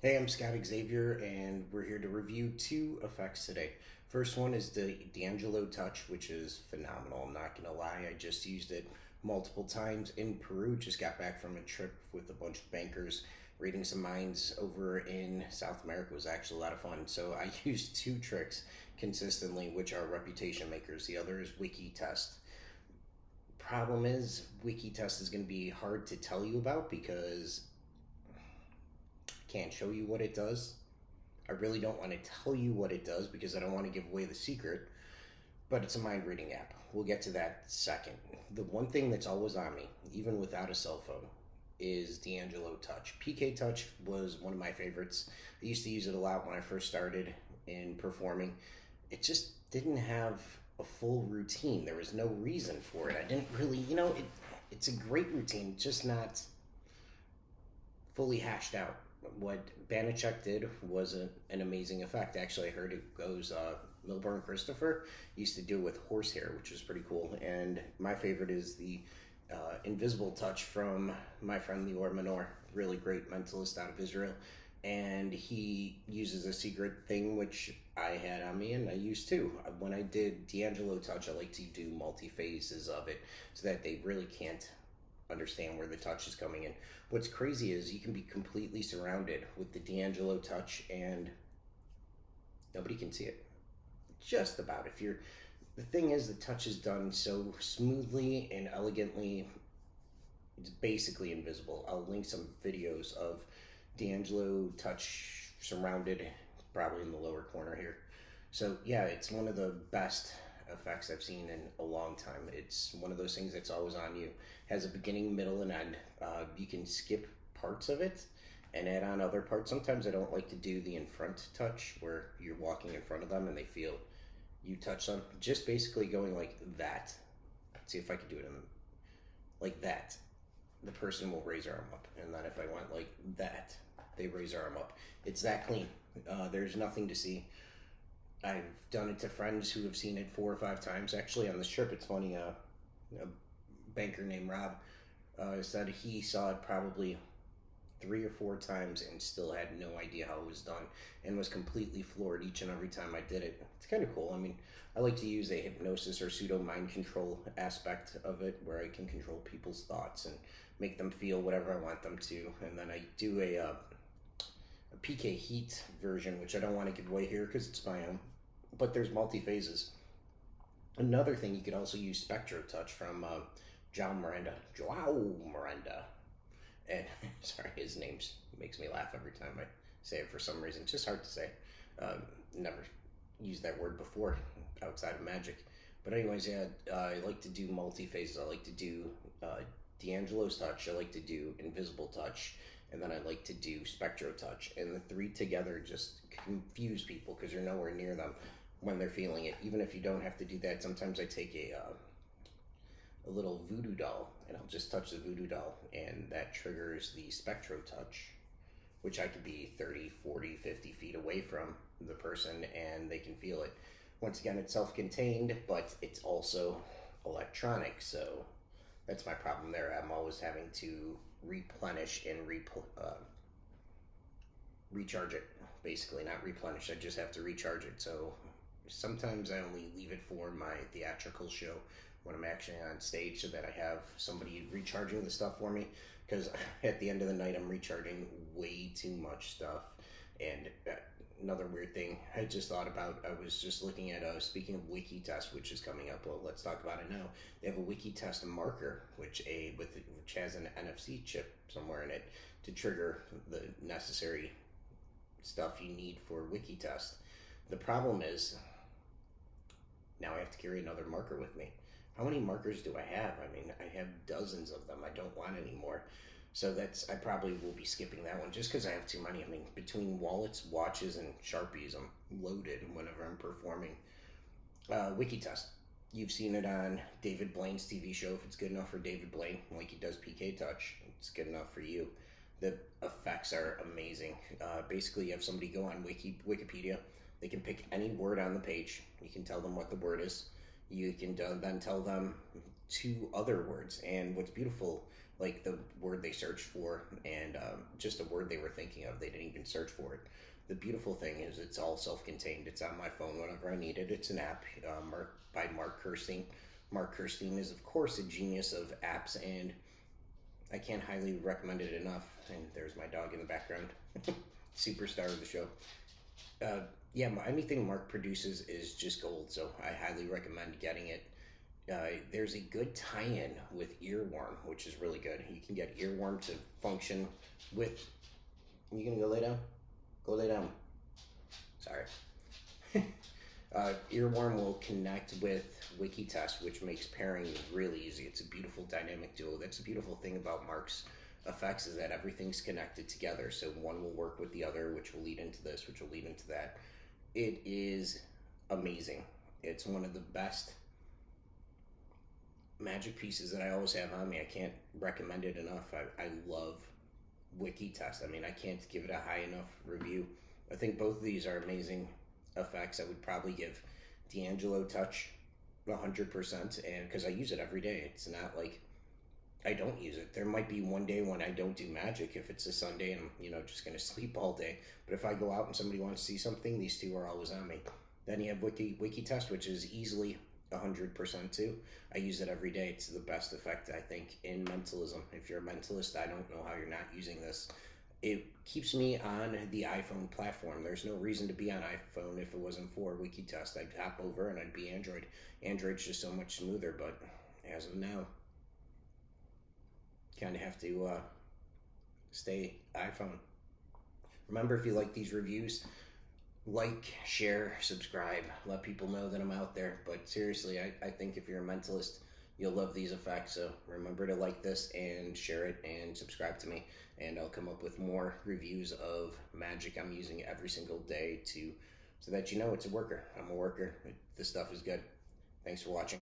Hey, I'm Scott Xavier, and we're here to review two effects today. First one is the D'Angelo Touch, which is phenomenal. I'm not gonna lie, I just used it multiple times in Peru. Just got back from a trip with a bunch of bankers, reading some minds over in South America. It was actually a lot of fun. So I used two tricks consistently, which are reputation makers. The other is WikiTest. Problem is, WikiTest is going to be hard to tell you about because I can't show you what it does. I really don't want to tell you what it does because I don't want to give away the secret, but it's a mind reading app. We'll get to that second. The one thing that's always on me, even without a cell phone, is D'Angelo Touch. PK Touch was one of my favorites. I used to use it a lot when I first started in performing. It just didn't have a full routine. There was no reason for it. I didn't really, it's a great routine, just not fully hashed out. What Banachek did was an amazing effect. Actually, I heard it goes. Milburn Christopher used to do it with horsehair, which is pretty cool. And my favorite is the invisible touch from my friend Lior Manor, really great mentalist out of Israel. And he uses a secret thing which I had on me and I used too. When I did D'Angelo Touch, I like to do multi phases of it so that they really can't understand where the touch is coming in. What's crazy is you can be completely surrounded with the D'Angelo Touch and nobody can see it. Just about. If you're The thing is, the touch is done so smoothly and elegantly, it's basically invisible. I'll link some videos of D'Angelo Touch surrounded, probably in the lower corner here. So yeah, it's one of the best effects I've seen in a long time. It's one of those things that's always on you. Has a beginning, middle, and end. You can skip parts of it and add on other parts. Sometimes I don't like to do the in front touch where you're walking in front of them and they feel you touch them. Just basically going like that. Let's see if I can do it like that. The person will raise their arm up, and then if I went like that, they raise their arm up. It's that clean. There's nothing to see. I've done it to friends who have seen it 4 or 5 times. Actually, on this trip, it's funny. A banker named Rob said he saw it probably 3 or 4 times and still had no idea how it was done, and was completely floored each and every time I did it. It's kind of cool. I mean, I like to use a hypnosis or pseudo mind control aspect of it where I can control people's thoughts and make them feel whatever I want them to. And then I do a PK Heat version, which I don't want to give away here because it's my own, but there's multi phases. Another thing, you could also use Spectro Touch from Joao Miranda. And sorry, his name makes me laugh every time I say it for some reason. It's just hard to say. Never used that word before outside of magic. But anyways, yeah, I like to do multi phases. I like to do D'Angelo's Touch. I like to do Invisible Touch. And then I like to do Spectro Touch. And the three together just confuse people because you're nowhere near them when they're feeling it. Even if you don't have to do that, sometimes I take a little voodoo doll and I'll just touch the voodoo doll and that triggers the Spectro Touch, which I could be 30, 40, 50 feet away from the person and they can feel it. Once again, it's self-contained, but it's also electronic, so that's my problem there. I'm always having to replenish and recharge it. Basically, not replenish. I just have to recharge it. So sometimes I only leave it for my theatrical show when I'm actually on stage so that I have somebody recharging the stuff for me. Because at the end of the night, I'm recharging way too much stuff. And another weird thing I just thought about, I was just looking at, speaking of WikiTest, which is coming up, well, let's talk about it now. They have a WikiTest marker, which has an NFC chip somewhere in it to trigger the necessary stuff you need for WikiTest. The problem is, now I have to carry another marker with me. How many markers do I have? I mean, I have dozens of them. I don't want any more. So I probably will be skipping that one just because I have too many. I mean, between wallets, watches, and Sharpies, I'm loaded whenever I'm performing. WikiTest. You've seen it on David Blaine's TV show. If it's good enough for David Blaine, like he does PK Touch, it's good enough for you. The effects are amazing. Basically, you have somebody go on Wikipedia. They can pick any word on the page. You can tell them what the word is. You can then tell them to other words. And what's beautiful, like the word they searched for, and just a word they were thinking of, they didn't even search for it. The beautiful thing is it's all self-contained. It's on my phone whenever I need it. It's an app by Marc Kerstein. Marc Kerstein is, of course, a genius of apps, and I can't highly recommend it enough. And there's my dog in the background, superstar of the show. Yeah, anything Marc produces is just gold, so I highly recommend getting it. There's a good tie-in with Earworm, which is really good. You can get Earworm to function with. You gonna go lay down? Go lay down. Sorry. Earworm will connect with WikiTest, which makes pairing really easy. It's a beautiful dynamic duo. That's the beautiful thing about Marc's effects, is that everything's connected together. So one will work with the other, which will lead into this, which will lead into that. It is amazing. It's one of the best magic pieces that I always have on me. I can't recommend it enough. I love WikiTest. I mean, I can't give it a high enough review. I think both of these are amazing effects. I would probably give D'Angelo Touch 100%, and because I use it every day. It's not like I don't use it. There might be one day when I don't do magic, if it's a Sunday and I'm, just going to sleep all day. But if I go out and somebody wants to see something, these two are always on me. Then you have WikiTest, which is easily 100% too. I use it every day. It's the best effect, I think, in mentalism. If you're a mentalist, I don't know how you're not using this. It keeps me on the iPhone platform. There's no reason to be on iPhone if it wasn't for WikiTest. I'd hop over and I'd be Android. Android's just so much smoother, but as of now, kind of have to stay iPhone. Remember, if you like these reviews, like, share, subscribe, let people know that I'm out there. But seriously, I think if you're a mentalist, you'll love these effects. So remember to like this and share it and subscribe to me, and I'll come up with more reviews of magic I'm using every single day so that you know it's a worker. I'm a worker. This stuff is good. Thanks for watching.